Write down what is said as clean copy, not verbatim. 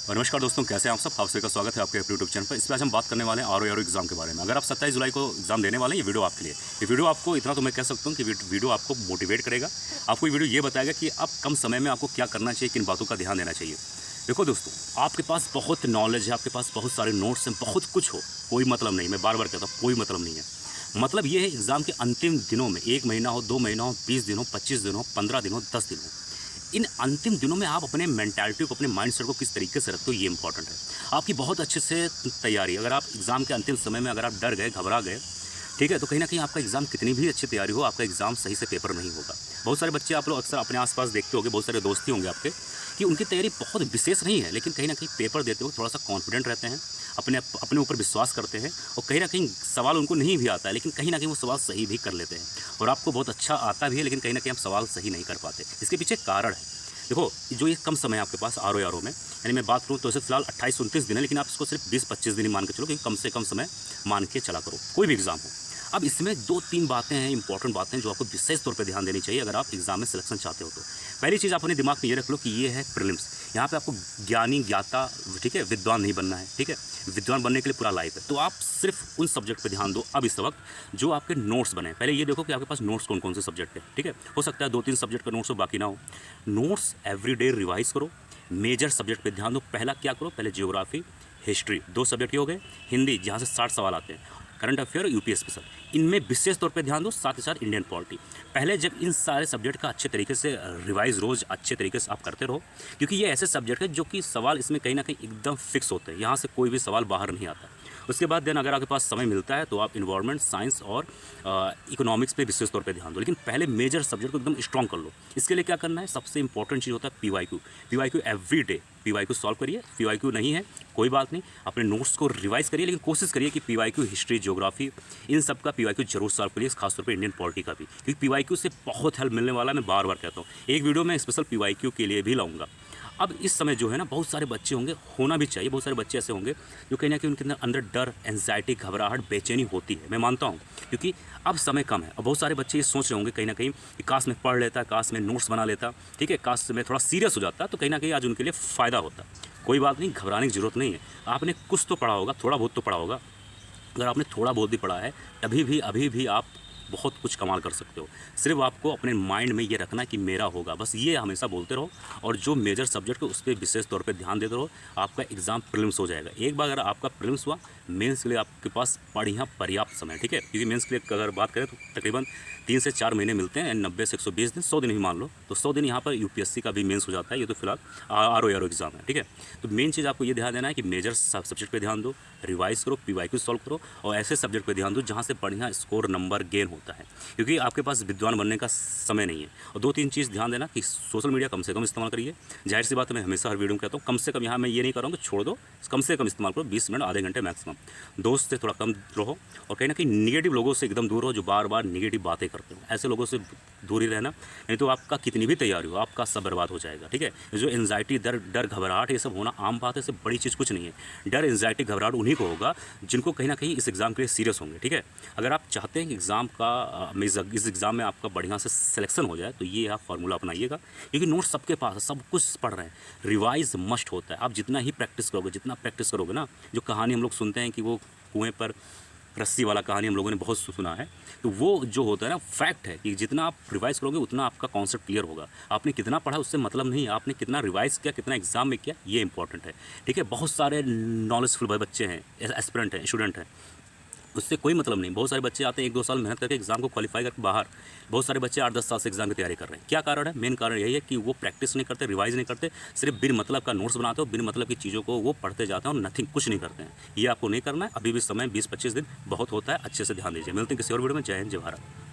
और नमस्कार दोस्तों, कैसे हैं आप सब। आप सभी का स्वागत है आपके यूट्यूब चैनल पर। इसमें आज हम बात करने वाले हैं आर एग्जाम के बारे में। अगर आप 27 जुलाई को एग्जाम देने वाले हैं, ये वीडियो आपके लिए। ये वीडियो आपको इतना तो मैं कह सकता हूँ कि वीडियो आपको मोटिवेट करेगा। आपको ये वीडियो ये बताएगा कि अब कम समय में आपको क्या करना चाहिए, किन बातों का ध्यान देना चाहिए। देखो दोस्तों, आपके पास बहुत नॉलेज है, आपके पास बहुत सारे नोट्स हैं, बहुत कुछ हो, कोई मतलब नहीं। मैं बार बार कहता हूँ, कोई मतलब नहीं है। मतलब ये है एग्ज़ाम के अंतिम दिनों में, 1 महीना हो, 2 महीना हो, 20 दिन हो, 25 दिन हो, 15 दिन हो, 10 दिन हो, इन अंतिम दिनों में आप अपने मेंटालिटी को, अपने माइंडसेट को किस तरीके से रखते हो, ये इंपॉर्टेंट है। आपकी बहुत अच्छे से तैयारी, अगर आप एग्ज़ाम के अंतिम समय में अगर आप डर गए, घबरा गए, ठीक है, तो कहीं ना कहीं आपका एग्ज़ाम कितनी भी अच्छी तैयारी हो, आपका एग्ज़ाम सही से पेपर नहीं होगा। बहुत सारे बच्चे आप लोग अक्सर अपने आसपास देखते होंगे, बहुत सारे दोस्ती होंगे आपके, कि उनकी तैयारी बहुत विशेष नहीं है, लेकिन कहीं ना कहीं पेपर देते हुए थोड़ा सा कॉन्फिडेंट रहते हैं, अपने ऊपर विश्वास करते हैं, और कहीं ना कहीं सवाल उनको नहीं भी आता है, लेकिन कहीं ना कहीं वो सवाल सही भी कर लेते हैं। और आपको बहुत अच्छा आता भी है, लेकिन कहीं ना कहीं आप सवाल सही नहीं कर पाते। इसके पीछे कारण है। देखो, जो ये कम समय है आपके पास आर में, यानी मैं बात करूँ तो इसे फिलहाल 28-29 दिन है, लेकिन आप इसको सिर्फ 20-25 दिन ही मान के चलो, क्योंकि कम से कम समय मान के चला करो, कोई भी एग्ज़ाम हो। अब इसमें 2-3 बातें हैं, इंपॉर्टेंट बातें हैं, जो आपको विशेष तौर पे ध्यान देनी चाहिए अगर आप एग्ज़ाम में सिलेक्शन चाहते हो तो। पहली चीज़ आप अपने दिमाग में ये रख लो कि ये है प्रीलिम्स। यहाँ पे आपको ज्ञानी, ज्ञाता, ठीक है, विद्वान नहीं बनना है, ठीक है। विद्वान बनने के लिए पूरा लाइफ है, तो आप सिर्फ उन सब्जेक्ट पे ध्यान दो अब इस वक्त जो आपके नोट्स बने। पहले ये देखो कि आपके पास नोट्स कौन कौन से सब्जेक्ट है, ठीक है। हो सकता है 2-3 सब्जेक्ट का नोट्स हो, बाकी ना हो। नोट्स एवरीडे रिवाइज करो। मेजर सब्जेक्ट पे ध्यान दो। पहला क्या करो, पहले ज्योग्राफी, हिस्ट्री, 2 सब्जेक्ट ये हो गए। हिंदी, जहाँ से 60 सवाल आते हैं, करंट अफेयर, यूपी स्पेशल, इनमें विशेष तौर पे ध्यान दो। साथ ही साथ इंडियन पॉलिटी। पहले जब इन सारे सब्जेक्ट का अच्छे तरीके से रिवाइज रोज़ अच्छे तरीके से आप करते रहो, क्योंकि ये ऐसे सब्जेक्ट है जो कि सवाल इसमें कहीं ना कहीं एकदम फिक्स होते हैं, यहाँ से कोई भी सवाल बाहर नहीं आता। उसके बाद देन अगर आपके पास समय मिलता है तो आप इन्वायरमेंट, साइंस और इकोनॉमिक्स पे विशेष तौर पे ध्यान दो, लेकिन पहले मेजर सब्जेक्ट को एकदम स्ट्रॉन्ग कर लो। इसके लिए क्या करना है, सबसे इंपॉर्टेंट चीज़ होता है PYQ. PYQ every day PYQ solve करिए। पीवाईक्यू नहीं है कोई बात नहीं, अपने नोट्स को रिवाइज करिए, लेकिन कोशिश करिए कि पीवाईक्यू, हिस्ट्री, ज्योग्राफी, इन सब का पीवाईक्यू जरूर सॉल्व करिए, खासतौर पर इंडियन पॉलिटी का भी, क्योंकि पीवाईक्यू से बहुत हेल्प मिलने वाला है। मैं बार बार कहता हूँ, एक वीडियो में स्पेशल पीवाईक्यू के लिए भी लाऊंगा। अब इस समय जो है ना, बहुत सारे बच्चे होंगे, होना भी चाहिए, बहुत सारे बच्चे ऐसे होंगे जो कहीं ना कहीं उनके अंदर डर, एंजाइटी, घबराहट, बेचैनी होती है। मैं मानता हूँ, क्योंकि अब समय कम है और बहुत सारे बच्चे ये सोच रहे होंगे कहीं ना कहीं कि काश मैं पढ़ लेता, काश मैं नोट्स बना लेता, ठीक है, काश मैं थोड़ा सीरियस हो जाता, तो कहीं ना कहीं आज उनके लिए फ़ायदा होता। कोई बात नहीं, घबराने की ज़रूरत नहीं है। आपने कुछ तो पढ़ा होगा, थोड़ा बहुत तो पढ़ा होगा। अगर आपने थोड़ा बहुत भी पढ़ा है, अभी भी आप बहुत कुछ कमाल कर सकते हो। सिर्फ आपको अपने माइंड में ये रखना है कि मेरा होगा, बस ये हमेशा बोलते रहो। और जो मेजर सब्जेक्ट है उस पर विशेष तौर पे ध्यान देते रहो। आपका एग्ज़ाम प्रीलिम्स हो जाएगा। एक बार अगर आपका प्रीलिम्स हुआ, मेंस के लिए आपके पास बढ़िया पर्याप्त समय है, ठीक है, क्योंकि मेंस के लिए अगर बात करें तो तकरीबन 3 से 4 महीने मिलते हैं, 90 से 120 दिन, 100 दिन ही मान लो, तो 100 दिन यहाँ पर यूपीएससी का भी मेंस हो जाता है। ये तो फिलहाल आर एग्ज़ाम है, ठीक है। तो मेन चीज़ आपको ये ध्यान देना है कि मेजर सब्जेक्ट पे ध्यान दो, रिवाइज करो, पीवाईक्यू सॉल्व करो, और ऐसे सब्जेक्ट पे ध्यान दो जहाँ से बढ़िया स्कोर नंबर गेन होता है, क्योंकि आपके पास विद्वान बनने का समय नहीं है। और 2-3 चीज़ ध्यान देना कि सोशल मीडिया कम से कम इस्तेमाल करिए। जाहिर सी बात है, मैं हमेशा हर वीडियो में कहता हूँ, कम से कम, यहाँ मैं ये नहीं कर रहा हूँ कि छोड़ दो, कम से कम इस्तेमाल करो, 20 मिनट, आधे घंटे मैक्सिमम। दोस्त से थोड़ा कम रहो, और कहीं ना कहीं निगेटिव लोगों से एकदम दूर रहो, जो बार बार निगेटिव बातें करते हो। ऐसे लोगों से दूर ही रहना, नहीं तो आपका कितनी भी तैयारी हो, आपका सब बर्बाद हो जाएगा, ठीक है। जो एंजाइटी, डर, घबराहट, ये सब होना आम बात है, इससे बड़ी चीज़ कुछ नहीं है। डर, एंजाइटी, घबराहट उन्हीं को होगा जिनको कहीं ना कहीं इस एग्ज़ाम के लिए सीरियस होंगे, ठीक है। अगर आप चाहते हैं कि इस एग्ज़ाम में आपका बढ़िया से सिलेक्शन हो जाए, तो ये आप फार्मूला अपनाइएगा, क्योंकि नोट्स सबके पास है, सब कुछ पढ़ रहे हैं। रिवाइज मस्ट होता है। आप जितना ही प्रैक्टिस करोगे ना, जो कहानी हम लोग सुनते हैं कि वो कुएं पर रस्सी वाला कहानी हम लोगों ने बहुत सुना है, तो वो जो होता है ना, फैक्ट है कि जितना आप रिवाइज करोगे उतना आपका कॉन्सेप्ट क्लियर होगा। आपने कितना पढ़ा उससे मतलब नहीं है, आपने कितना रिवाइज किया, कितना एग्जाम में किया, ये इंपॉर्टेंट है, ठीक है। बहुत सारे नॉलेजफुल बच्चे हैं, एस्पिरेंट हैं, स्टूडेंट हैं, उससे कोई मतलब नहीं। बहुत सारे बच्चे आते हैं 1-2 साल मेहनत करके एग्जाम को क्वालिफाई करके बाहर। बहुत सारे बच्चे 8-10 साल से एग्जाम की तैयारी कर रहे हैं। क्या कारण है? मेन कारण यही है कि वो प्रैक्टिस नहीं करते, रिवाइज नहीं करते, सिर्फ बिन मतलब का नोट्स बनाते हो, बिन मतलब की चीज़ों को वो पढ़ते जाते हैं और नथिंग, कुछ नहीं करते हैं। ये आपको नहीं करना है। अभी भी समय 20-25 दिन बहुत होता है, अच्छे से ध्यान दीजिए। मिलते हैं किसी और वीडियो में। जय हिंद, जय भारत।